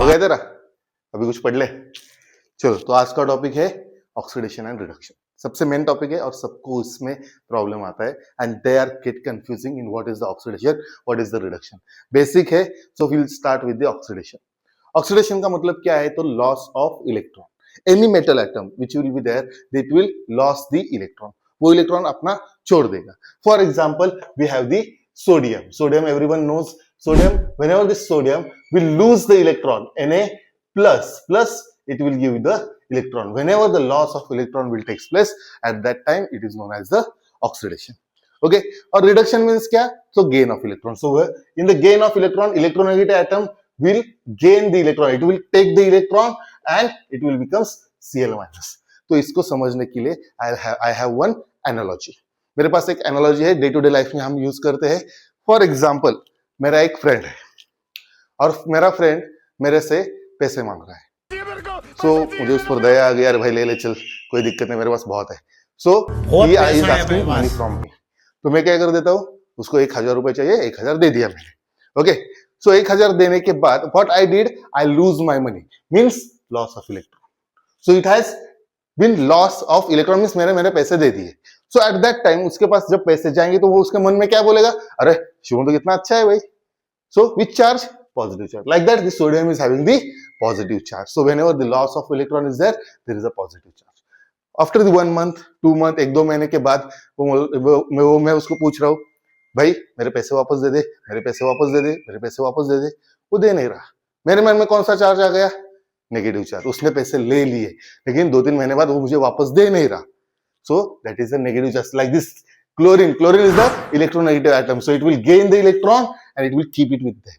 गया तेरा? अभी कुछ पढ़ ले। चलो, तो आज का टॉपिक है ऑक्सीडेशन एंड रिडक्शन। सबसे मेन टॉपिक है और सबको इसमें प्रॉब्लम आता है, and they are get confusing in what is the oxidation, what is the reduction. Basic है, so will start with the oxidation. Oxidation का मतलब क्या है? तो loss of electron. Any metal atom which will be there, it will loss the electron. वो electron अपना छोड़ देगा। For example, we have the sodium. Sodium, everyone knows sodium. Whenever this sodium will lose the electron, Na+, it will give the electron. Whenever the loss of electron will take place, at that time it is known as the oxidation. Okay, or reduction means kya? So gain of electron. So in the gain of electron, electronegative atom will gain the electron. It will take the electron and it will becomes Cl-. तो इसको समझने के लिए I have one analogy. मेरे पास एक analogy है, day to day life में हम यूज करते हैं. फॉर एग्जाम्पल, मेरा एक फ्रेंड है और मेरा फ्रेंड मेरे से पैसे मांग रहा है. सो मुझे उस पर दया आ गई, यार भाई ले ले चल, कोई दिक्कत नहीं, मेरे पास बहुत है. So he is asking money from me. तो मैं क्या कर देता हूँ, उसको 1000 रुपए चाहिए, 1000 दे दिया मैंने. ओके, सो 1000 देने के बाद what I did, I lose my money, means loss of electron. So it has been loss of electron, means मैंने पैसे दे दिए. सो एट दैट टाइम उसके पास जब पैसे जाएंगे तो वो उसके मन में क्या बोलेगा, अरे शिवम तो कितना अच्छा है भाई. So which charge? Positive charge. Like that, the sodium is having the positive charge. So whenever the loss of electron is there is a positive charge. After the 1 month, 2 month, 1-2 महीने के बाद मैं उसको पूछ रहा हूँ, भाई मेरे पैसे वापस दे दे, मेरे पैसे वापस दे दे, मेरे पैसे वापस दे दे. वो दे नहीं रहा. मेरे मन में कौन सा चार्ज आ गया? Negative charge. उसने पैसे ले लिए लेकिन 2-3 महीने बाद वो मुझे वापस दे नहीं रहा. So that is a negative charge. Like this, chlorine is the electronegative atom, so it will gain the electron and it will keep it with them.